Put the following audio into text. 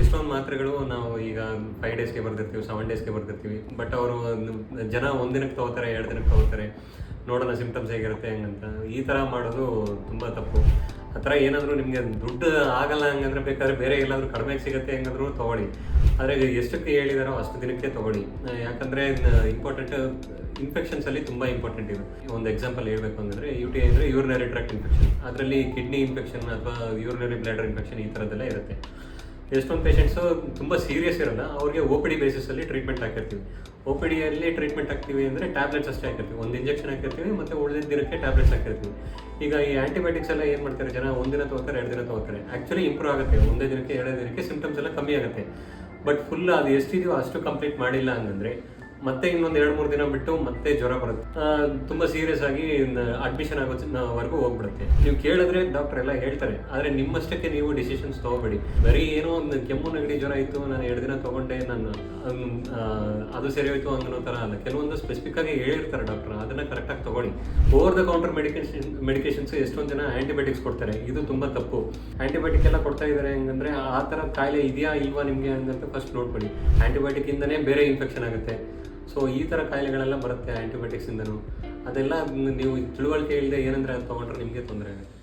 ಎಷ್ಟೊಂದು ಮಾತ್ರೆಗಳು ನಾವು ಈಗ 5 ಡೇಸ್ಗೆ ಬರ್ದಿರ್ತೀವಿ, 7 ಡೇಸ್ಗೆ ಬರ್ದಿರ್ತೀವಿ. ಬಟ್ ಅವರು ಜನ 1 ದಿನಕ್ಕೆ ತೊಗೋತಾರೆ, 2 ದಿನಕ್ಕೆ ತೊಗೋತಾರೆ, ನೋಡೋಣ ಸಿಮ್ಟಮ್ಸ್ ಹೇಗಿರುತ್ತೆ ಹಂಗಂತ. ಈ ಥರ ಮಾಡೋದು ತುಂಬ ತಪ್ಪು. ಆ ಥರ ಏನಾದರೂ ನಿಮಗೆ ದುಡ್ಡು ಆಗಲ್ಲ ಹಂಗಂದ್ರೆ ಬೇಕಾದ್ರೆ ಬೇರೆ ಎಲ್ಲಾದರೂ ಕಡಿಮೆಗೆ ಸಿಗುತ್ತೆ ಹೆಂಗಂದ್ರೂ ತೊಗೊಳ್ಳಿ. ಆದರೆ ಎಷ್ಟಕ್ಕೆ ಹೇಳಿದಾರೋ ಅಷ್ಟು ದಿನಕ್ಕೆ ತೊಗೊಳ್ಳಿ. ಯಾಕಂದರೆ ಇಂಪಾರ್ಟೆಂಟ್ ಇನ್ಫೆಕ್ಷನ್ಸಲ್ಲಿ ತುಂಬ ಇಂಪಾರ್ಟೆಂಟ್ ಇದು. ಒಂದು ಎಕ್ಸಾಂಪಲ್ ಹೇಳಬೇಕು ಅಂದರೆ UTI ಅಂದರೆ ಯೂರಿನರಿ ಟ್ರ್ಯಾಕ್ಟ್ ಇನ್ಫೆಕ್ಷನ್. ಅದರಲ್ಲಿ ಕಿಡ್ನಿ ಇನ್ಫೆಕ್ಷನ್ ಅಥವಾ ಯೂರಿನರಿ ಬ್ಲಾಡರ್ ಇನ್ಫೆಕ್ಷನ್ ಈ ಥರದ್ದೆಲ್ಲ ಇರುತ್ತೆ. ಎಷ್ಟೊಂದು ಪೇಷಂಟ್ಸು ತುಂಬ ಸೀರಿಯಸ್ ಇರೋಲ್ಲ, ಅವ್ರಿಗೆ OPD ಬೇಸಿಸಲ್ಲಿ ಟ್ರೀಟ್ಮೆಂಟ್ ಹಾಕಿರ್ತೀವಿ. OPDಯಲ್ಲಿ ಟ್ರೀಟ್ಮೆಂಟ್ ಹಾಕ್ತೀವಿ ಅಂದರೆ ಟ್ಯಾಬ್ಲೆಟ್ಸ್ ಅಷ್ಟೇ ಹಾಕಿರ್ತೀವಿ, 1 ಇಂಜೆಕ್ಷನ್ ಹಾಕಿರ್ತೀವಿ ಮತ್ತು ಉಳಿದ ದಿನಕ್ಕೆ ಟ್ಯಾಬ್ಲೆಟ್ಸ್ ಹಾಕಿರ್ತೀವಿ. ಈಗ ಈ ಆ್ಯಂಟಿಬಯೋಟಿಕ್ಸ್ ಎಲ್ಲ ಏನು ಮಾಡ್ತಾರೆ ಜನ, 1 ದಿನ ತೊಗೋತಾರೆ, 2 ದಿನ ತೊಗೋತಾರೆ. ಆ್ಯಕ್ಚುಲಿ ಇಂಪ್ರೂವ್ ಆಗುತ್ತೆ, 1 ದಿನಕ್ಕೆ 2 ದಿನಕ್ಕೆ ಸಿಮ್ಟಮ್ಸ್ ಎಲ್ಲ ಕಮ್ಮಿ ಆಗುತ್ತೆ. ಬಟ್ ಫುಲ್ ಅದು ಎಷ್ಟಿದೆಯೋ ಅಷ್ಟು ಕಂಪ್ಲೀಟ್ ಮಾಡಿಲ್ಲ ಹಂಗಂದ್ರೆ ಮತ್ತೆ ಇನ್ನೊಂದು 2-3 ದಿನ ಬಿಟ್ಟು ಮತ್ತೆ ಜ್ವರ ಬರುತ್ತೆ, ತುಂಬ ಸೀರಿಯಸ್ ಆಗಿ ಅಡ್ಮಿಷನ್ ಆಗೋವರೆಗೂ ಹೋಗ್ಬಿಡುತ್ತೆ. ನೀವು ಕೇಳಿದ್ರೆ ಡಾಕ್ಟರ್ ಎಲ್ಲ ಹೇಳ್ತಾರೆ, ಆದರೆ ನಿಮ್ಮಷ್ಟಕ್ಕೆ ನೀವು ಡಿಸಿಷನ್ಸ್ ತೊಗೋಬೇಡಿ. ಬರೀ ಏನೋ ಒಂದು ಕೆಮ್ಮು ನೆಗಡಿ ಜ್ವರ ಇತ್ತು, ನಾನು 2 ದಿನ ತೊಗೊಂಡೆ, ನಾನು ಅದು ಸರಿ ಹೋಯ್ತು ಅನ್ನೋ ಥರ ಅಲ್ಲ. ಕೆಲವೊಂದು ಸ್ಪೆಸಿಫಿಕ್ ಆಗಿ ಹೇಳಿರ್ತಾರೆ ಡಾಕ್ಟರ್, ಅದನ್ನು ಕರೆಕ್ಟಾಗಿ ತೊಗೊಳ್ಳಿ. ಓವರ್ ದ ಕೌಂಟರ್ ಮೆಡಿಕೇಶನ್ಸ್ ಎಷ್ಟೊಂದು ಜನ ಆ್ಯಂಟಿಬಯೋಟಿಕ್ಸ್ ಕೊಡ್ತಾರೆ, ಇದು ತುಂಬ ತಪ್ಪು. ಆ್ಯಂಟಿಬಯೋಟಿಕ್ ಎಲ್ಲ ಕೊಡ್ತಾ ಇದ್ದಾರೆ ಹೆಂಗಂದ್ರೆ ಆ ಥರ ಕಾಯಿಲೆ ಇದೆಯಾ ಇಲ್ವಾ ನಿಮಗೆ ಹಂಗಂತ ಫಸ್ಟ್ ನೋಡ್ಕೊಳ್ಳಿ. ಆ್ಯಂಟಿಬಯೋಟಿಕ್ಕಿಂದನೇ ಬೇರೆ ಇನ್ಫೆಕ್ಷನ್ ಆಗುತ್ತೆ. ಸೊ ಈ ಥರ ಕಾಯಿಲೆಗಳೆಲ್ಲ ಬರುತ್ತೆ ಆ್ಯಂಟಿಬಯೋಟಿಕ್ಸಿಂದನೂ. ಅದೆಲ್ಲ ನೀವು ತಿಳುವಳಿಕೆ ಇಲ್ಲದೆ ಏನಂದರೆ ಅದು ತೊಗೊಂಡ್ರೆ ನಿಮಗೆ ತೊಂದರೆ ಆಗುತ್ತೆ.